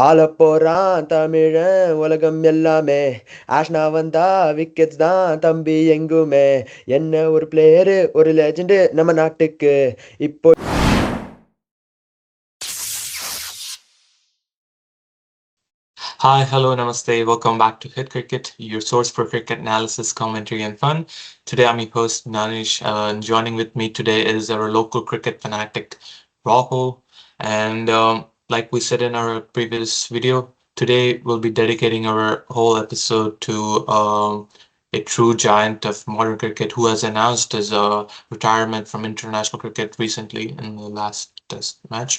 ஆளப்போறான் தமிழன் உலகம் எல்லாமே. ஆஷ்னா வந்தா விக்கெட்ஸ் தான் தம்பி எங்குமே. என்ன ஒரு பிளேயரு ஒரு லெஜெண்டு நம்ம நாட்டுக்கு. இப்போ Hi, hello, namaste. Welcome back to Hit Cricket, your source for cricket analysis, commentary, and fun. Today, I'm your host, Nanish. And joining with me today is our local cricket fanatic, Rahul. And like we said in our previous video, today we'll be dedicating our whole episode to a true giant of modern cricket who has announced his retirement from international cricket recently in the last test match,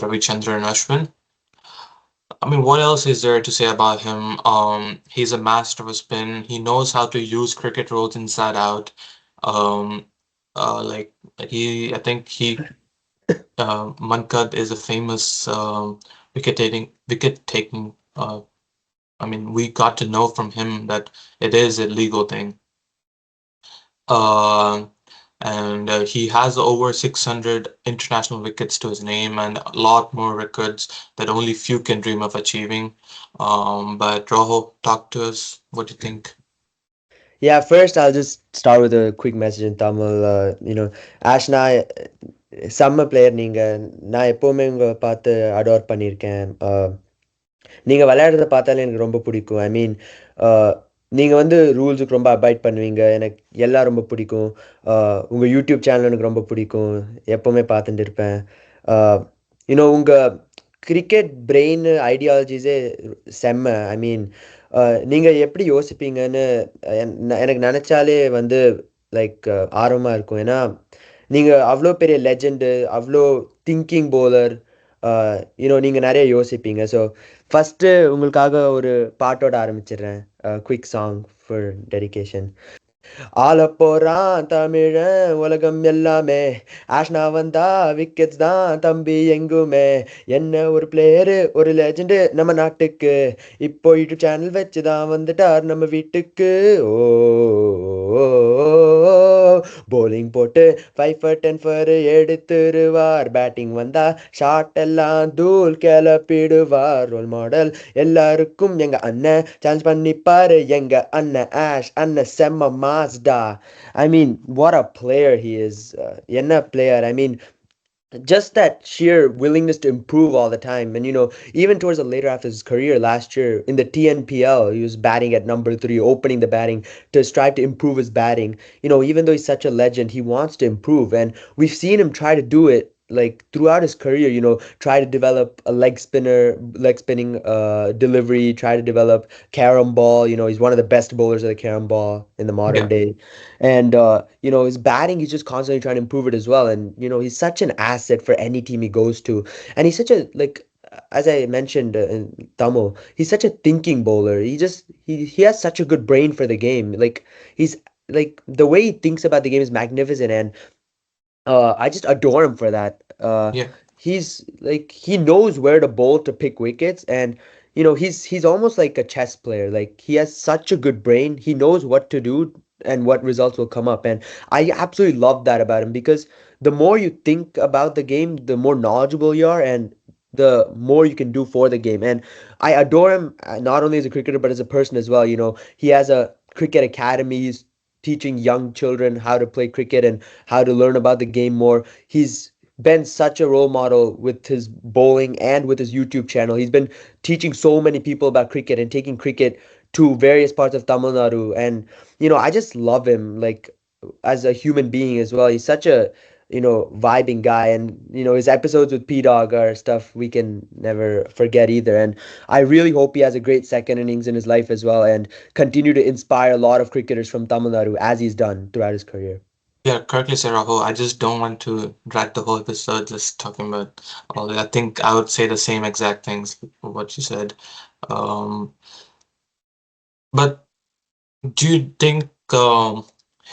Ravichandran Ashwin. I mean, what else is there to say about him? He's a master of spin. He knows how to use cricket rules inside out. Um, like I think Mankad is a famous wicket taking. I mean, we got to know from him that it is a legal thing. Uh, and he has over 600 international wickets to his name and a lot more records that only few can dream of achieving. But Roho, talk to us. What do you think? yeah, first I'll just start with a quick message in Tamil. Ashna, செம்ம player நீங்க. நான் எப்பவுமே உங்களை பார்த்து adore பண்ணியிருக்கேன். நீங்கள் விளையாடுறத பார்த்தாலே எனக்கு ரொம்ப பிடிக்கும். ஐ மீன், நீங்கள் வந்து ரூல்ஸுக்கு ரொம்ப அபாய்ட் பண்ணுவீங்க. எனக்கு எல்லாம் ரொம்ப பிடிக்கும். உங்கள் யூடியூப் சேனல் எனக்கு ரொம்ப பிடிக்கும். எப்போவுமே பார்த்துட்டு இருப்பேன். உங்கள் கிரிக்கெட் பிரெயின் ஐடியாலஜிஸே செம்ம. ஐ மீன், நீங்கள் எப்படி யோசிப்பீங்கன்னு எனக்கு நினச்சாலே வந்து லைக் ஆர்வமாக இருக்கும். ஏன்னா நீங்கள் அவ்வளோ பெரிய லெஜெண்டு, அவ்வளோ திங்கிங் போலர். நீங்கள் நிறைய யோசிப்பீங்க. ஸோ ஃபஸ்ட்டு உங்களுக்காக ஒரு பாட்டோட ஆரம்பிச்சிடுறேன். Quick song for dedication. ஆளப்போறான் தமிழன் உலகம் எல்லாமே. ஆஷ்னா வந்தா விக்கெட்ஸ் தான் தம்பி எங்குமே. என்ன ஒரு பிளேயரு ஒரு லெஜெண்டு நம்ம நாட்டுக்கு. இப்போ யூடியூப் சேனல் வச்சு தான் வந்துட்டார் நம்ம வீட்டுக்கு. ஓ போலிங் போட்டு 5 for 10 for எடுத்துருவார். பேட்டிங் வந்தா ஷாட் எல்லாம் தூள் கிளப்பிடுவார். ரோல் மாடல் எல்லாருக்கும் எங்க அண்ணன். சான்ஸ் பண்ணிப்பாரு எங்க அண்ணன். ஆஷ் அண்ணன் செம்ம மாஸ்டா. I mean, what a player he is. என்ன player. I mean, just that sheer willingness to improve all the time. And even towards the later half of his career last year in the TNPL, he was batting at number 3, opening the batting to strive to improve his batting. Even though he's such a legend, he wants to improve, and we've seen him try to do it like throughout his career. Try to develop a leg spinning delivery, try to develop carom ball. He's one of the best bowlers of the carom ball in the modern Yeah, day. And his batting, he's just constantly trying to improve it as well. And he's such an asset for any team he goes to. And he's such a, like, as I mentioned in Tamil, he's such a thinking bowler. He has such a good brain for the game. Like, he's like, the way he thinks about the game is magnificent. And I just adore him for that. yeah, He's like, he knows where to bowl to pick wickets. And he's almost like a chess player. Like, he has such a good brain. He knows what to do and what results will come up. And I absolutely love that about him, because the more you think about the game, the more knowledgeable you are, and the more you can do for the game. And I adore him, not only as a cricketer but as a person as well. He has a cricket academy. He's teaching young children how to play cricket and how to learn about the game more. He's been such a role model with his bowling and with his YouTube channel. He's been teaching so many people about cricket and taking cricket to various parts of Tamil Nadu. And I just love him, like, as a human being as well. He's such a vibing guy. And his episodes with P Dog are stuff we can never forget either. And I really hope he has a great second innings in his life as well, and continue to inspire a lot of cricketers from Tamil Nadu as he's done throughout his career. yeah. Correctly said, Rahul. I just don't want to drag the whole episode just talking about all that. I think I would say the same exact things what you said. Um, but do you think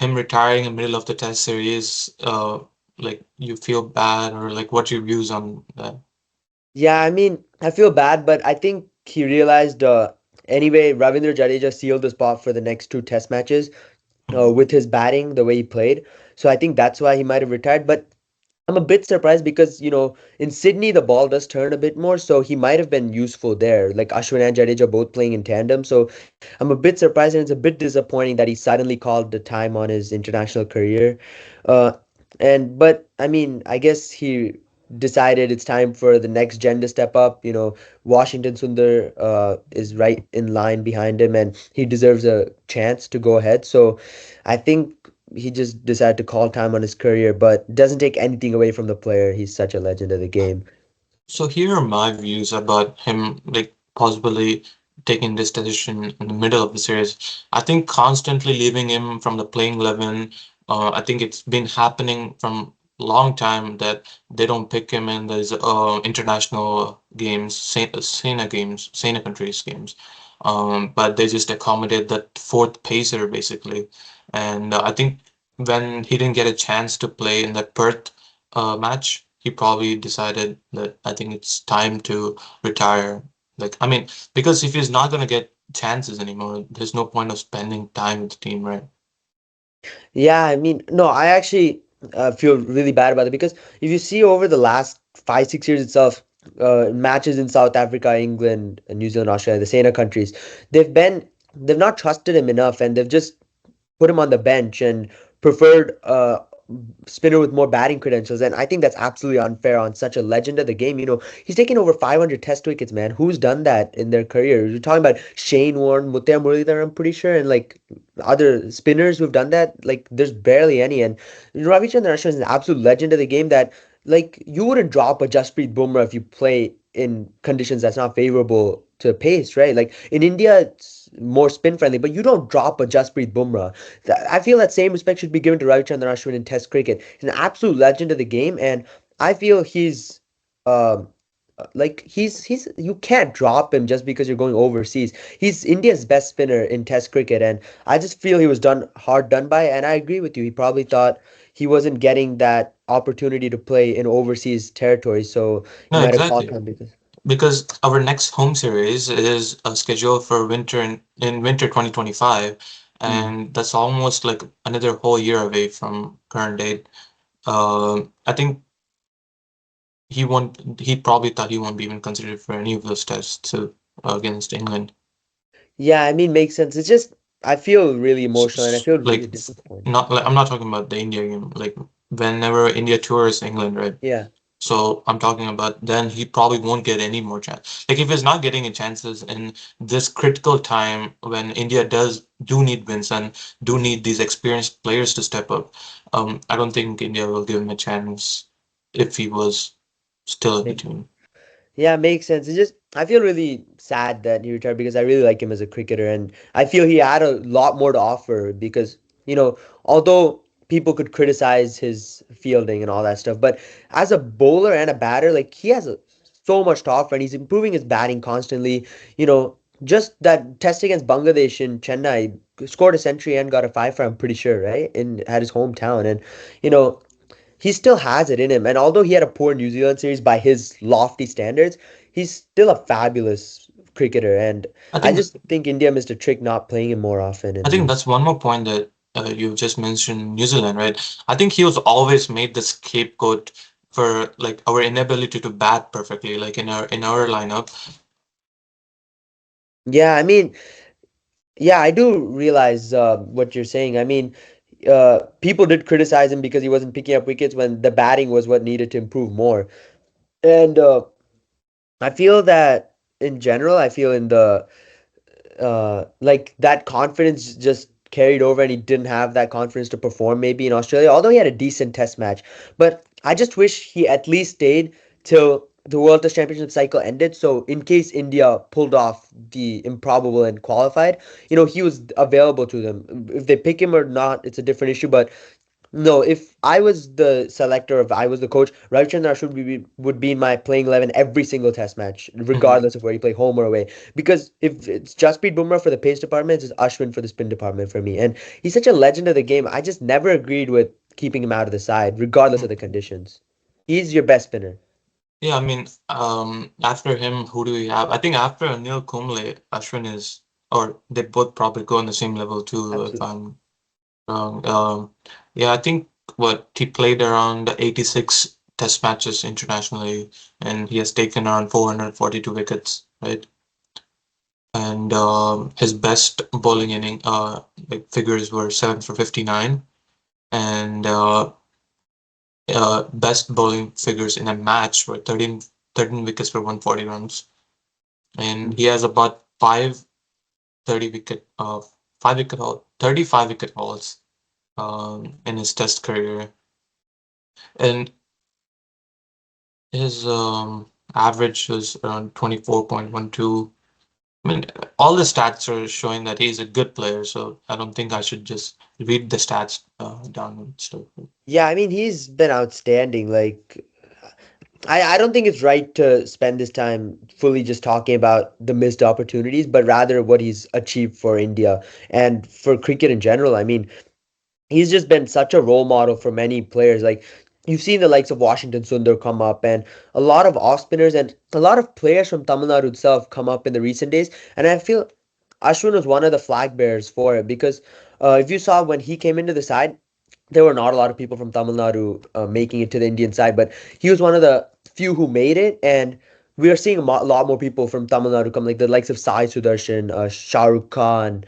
him retiring in the middle of the test series, like you feel bad, or like what your views on that? Yeah, I mean, I feel bad, but I think he realized, anyway, Ravindra Jadeja sealed the spot for the next two test matches Mhm. with his batting, the way he played. So I think that's why he might have retired. But I'm a bit surprised because, in Sydney the ball does turn a bit more, so he might have been useful there. Like Ashwin and Jadeja both playing in tandem, so I'm a bit surprised and it's a bit disappointing that he suddenly called the time on his international career. Uh, but I mean, I guess he decided it's time for the next gen to step up. Washington Sundar is right in line behind him, and he deserves a chance to go ahead. So I think he just decided to call time on his career, but doesn't take anything away from the player. He's such a legend of the game. So here are my views about him, like possibly taking this decision in the middle of the series. I think constantly leaving him from the playing 11. I think it's been happening from long time that they don't pick him in these international games, Sena countries games. But they just accommodate that fourth pacer basically. And I think when he didn't get a chance to play in that Perth match, he probably decided that I think it's time to retire. Like, I mean, because if he's not going to get chances anymore, there's no point of spending time with the team, right? Yeah, I mean, no, I actually feel really bad about it because if you see over the last 5, 6 years itself, matches in South Africa, England, New Zealand, Australia, the Sena countries, they've been they've not trusted him enough, and they've just put him on the bench and preferred spinner with more batting credentials. And I think that's absolutely unfair on such a legend of the game. He's taken over 500 test wickets, man. Who's done that in their career? You're talking about Shane Warne, Muttiah Muralidharan, I'm pretty sure, and like other spinners who've done that. Like there's barely any. And Ravichandran is an absolute legend of the game that like you wouldn't drop a Jasprit Bumrah if you play in conditions that's not favorable to pace, right? Like in India, it's more spin friendly, but you don't drop a Jasprit Bumrah. I feel that same respect should be given to Ravichandran Ashwin in Test cricket. He's an absolute legend of the game, and I feel um, he's you can't drop him just because you're going overseas. He's India's best spinner in Test cricket, and I just feel he was done by. And I agree with you. He probably thought he wasn't getting that opportunity to play in overseas territory, so he No, might have called exactly. time because. Because our next home series is scheduled for in winter 2025, Hmm. and that's almost like another whole year away from current date. I think he probably thought he won't be even considered for any of those tests to against England. Yeah, I mean, makes sense. It's just I feel really emotional and I feel really Like disappointed. not like I'm not talking about the India game. Like whenever India tours England, right? Yeah. So I'm talking about then he probably won't get any more chance. Like if he's not getting any chances in this critical time when India do need wins and do need these experienced players to step up, I don't think India will give him a chance if he was still at the team. Yeah, makes sense. It's just I feel really sad that he retired because I really like him as a cricketer and I feel he had a lot more to offer because, although people could criticize his fielding and all that stuff, but as a bowler and a batter, like he has so much to offer and he's improving his batting constantly. Just that test against Bangladesh in Chennai scored a century and got a five for I'm pretty sure, right? In at his hometown and you know he still has it in him. And although he had a poor New Zealand series by his lofty standards, he's still a fabulous cricketer. And I I think just think India missed a trick not playing him more often I in think the. that's one more point that you just mentioned New Zealand, right? I think he was always made the scapegoat for like our inability to bat perfectly, like in our lineup. Yeah, I mean, yeah, I do realize what you're saying. I mean, people did criticize him because he wasn't picking up wickets when the batting was what needed to improve more. And I feel that in general, I feel in the like that confidence just carried over and he didn't have that confidence to perform maybe in Australia, although he had a decent test match. But I just wish he at least stayed till the World Test Championship cycle ended. So in case India pulled off the improbable and qualified, he was available to them. If they pick him or not, it's a different issue. But no, if I was the selector, if I was the coach, Ravichandran would be in my playing 11 every single test match, Mhm. regardless of where you play, home or away. Because if it's Jasprit Bumrah for the pace department, it's Ashwin for the spin department for me. And he's such a legend of the game. I just never agreed with keeping him out of the side, regardless of the conditions. He's your best spinner. Yeah, I mean, after him, who do we have? I think after Anil Kumble, Ashwin is, or they both probably go on the same level too, if Absolutely. I'm wrong. Yeah, I think. what he played around 86 test matches internationally, and he has taken around 442 wickets, right? And his best bowling inning like figures were 7 for 59, and best bowling figures in a match were 13 wickets for 140 runs, and he has about 30 wicket 5 wicket haul 35 wicket hauls in his test career, and his average was around 24.12. I mean, all the stats are showing that he's a good player, so I don't think I should just read the stats down and stuff. Yeah, I mean, he's been outstanding. Like, I don't think it's right to spend this time fully just talking about the missed opportunities, but rather what he's achieved for India and for cricket in general. I mean, he's just been such a role model for many players. Like, you've seen the likes of Washington Sundar come up, and a lot of off spinners and a lot of players from Tamil Nadu itself come up in the recent days. And I feel Ashwin was one of the flag bearers for it because if you saw when he came into the side, there were not a lot of people from Tamil Nadu making it to the Indian side, but he was one of the few who made it, and we are seeing lot more people from Tamil Nadu come, like the likes of Sai Sudarshan, Shah Rukh Khan,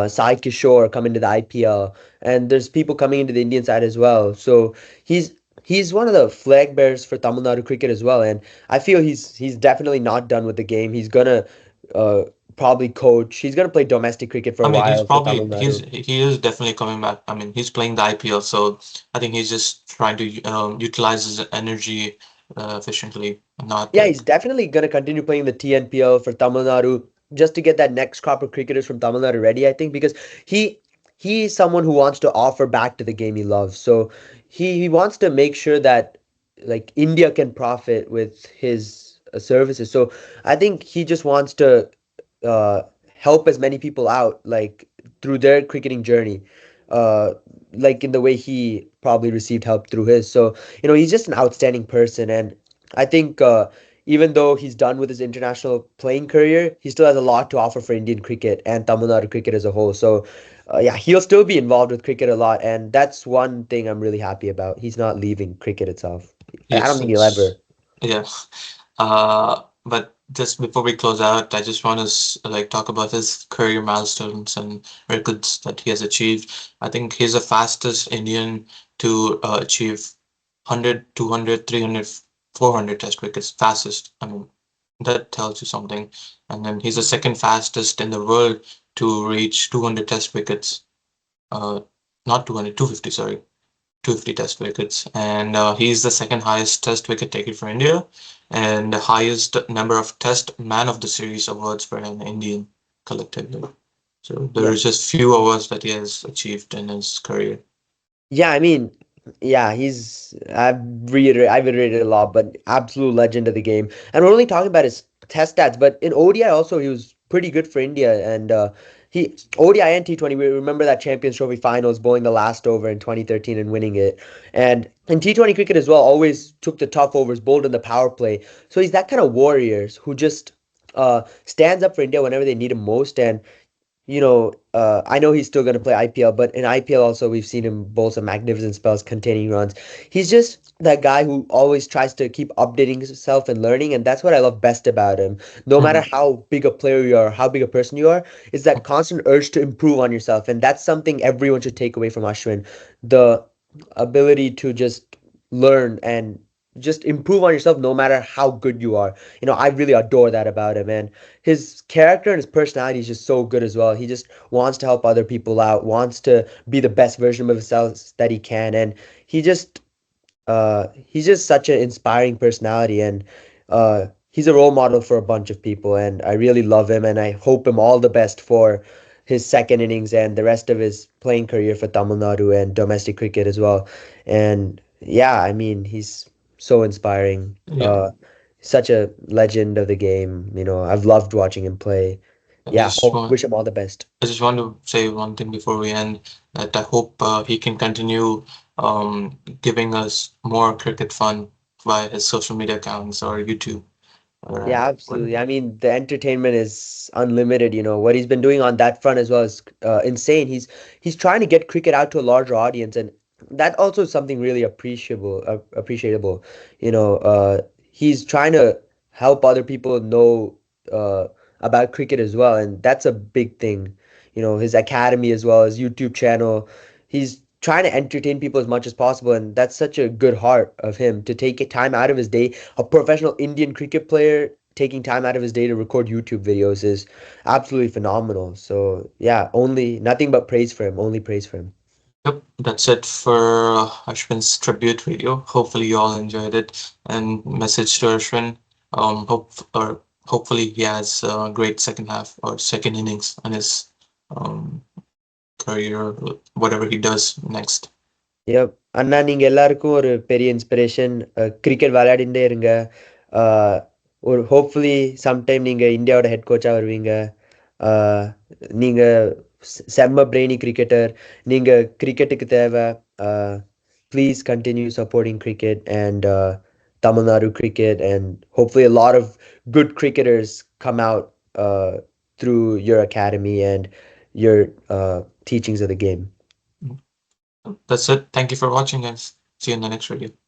Sai Kishore come into the IPL, and there's people coming into the Indian side as well. So he's he's one of the flag bearers for Tamil Nadu cricket as well, and I feel he's definitely not done with the game. He's gonna uh, probably coach. He's gonna play domestic cricket for I a mean, while for Tamil Nadu. he is definitely coming back. I mean, he's playing the IPL, so I think he's just trying to utilize his energy efficiently, not Yeah, he's like. definitely going to continue playing the TNPL for Tamil Nadu just to get that next crop of cricketers from Tamil Nadu ready, I think, because he he's someone who wants to offer back to the game he loves. So he wants to make sure that like India can profit with his services. So I think he just wants to uh, help as many people out like through their cricketing journey. Uh, like in the way he probably received help through his. So, he's just an outstanding person, and I think even though he's done with his international playing career, he still has a lot to offer for Indian cricket and Tamil Nadu cricket as a whole. So, yeah, he'll still be involved with cricket a lot, and that's one thing I'm really happy about. He's not leaving cricket itself. I don't Yes, think he'll ever. it's yeah. But just before we close out, I just want to like talk about his career milestones and records that he has achieved. I think he's the fastest Indian to achieve 100, 200, 300, 400 test wickets. Fastest. I mean, that tells you something. And then he's the second fastest in the world to reach 200 test wickets. Uh, Not 200, 250, sorry. 250 test wickets, and he's the second highest test wicket taker for India, and the highest number of Test Man of the Series awards for an Indian collectively. So there Yeah. are just few awards that he has achieved in his career. Yeah, I mean, yeah, I've iterated a lot, but absolute legend of the game. And we're only talking about his test stats, but in ODI also he was pretty good for India. And he ODI and T20, we remember that Champions Trophy finals, bowling the last over in 2013 and winning it. And in T20 cricket as well, always took the tough overs, bowled in the power play. So he's that kind of warriors who just stands up for India whenever they need him most. And I know he's still going to play IPL, but in IPL also we've seen him bowl some magnificent spells containing runs. He's just that guy who always tries to keep updating himself and learning, and that's what I love best about him. No matter Mhm. how big a player you are, how big a person you are, it's that constant urge to improve on yourself, and that's something everyone should take away from Ashwin. The ability to just learn and just improve on yourself no matter how good you are. I really adore that about him, and his character and his personality is just so good as well. He just wants to help other people out, wants to be the best version of himself that he can, and he just he's just such an inspiring personality, and he's a role model for a bunch of people, and I really love him, and I hope him all the best for his second innings and the rest of his playing career for Tamil Nadu and domestic cricket as well. And yeah, I mean, he's so inspiring. Yeah, Such a legend of the game. I've loved watching him play. Yeah, wish him all the best. I just want to say one thing before we end, that I hope he can continue giving us more cricket fun via his social media accounts or YouTube. Or, Yeah, absolutely. I mean, the entertainment is unlimited. What he's been doing on that front as well is insane. He's trying to get cricket out to a larger audience, and that also is something really appreciable. He's trying to help other people know uh, about cricket as well, and that's a big thing. His academy as well as YouTube channel. He's trying to entertain people as much as possible, and that's such a good heart of him to take time out of his day. A professional Indian cricket player taking time out of his day to record YouTube videos is absolutely phenomenal. So yeah, only nothing but praise for him. Only praise for him. Yep, that's it for Ashwin's tribute video. Hopefully you all enjoyed it. And message to Ashwin. Hopefully he has a great second half or second innings on his um, career, whatever he does next. Yep. அண்ணா நீங்க எல்லாருக்கும் ஒரு பெரிய inspiration. Cricket விளையாடிட்டே இருங்க. அஹ், ஒரு hopefully sometime நீங்க இந்தியாவோட head கோச்சா வருவீங்க. அஹ், நீங்க செம்ம பிரெய்னி கிரிக்கெட்டர். நீங்க கிரிக்கெட்டுக்கு தேவை. Please continue supporting cricket and Tamil Nadu cricket, and hopefully a lot of good cricketers come out through your academy and your teachings of the game. That's it. Thank you for watching, guys. See you in the next video.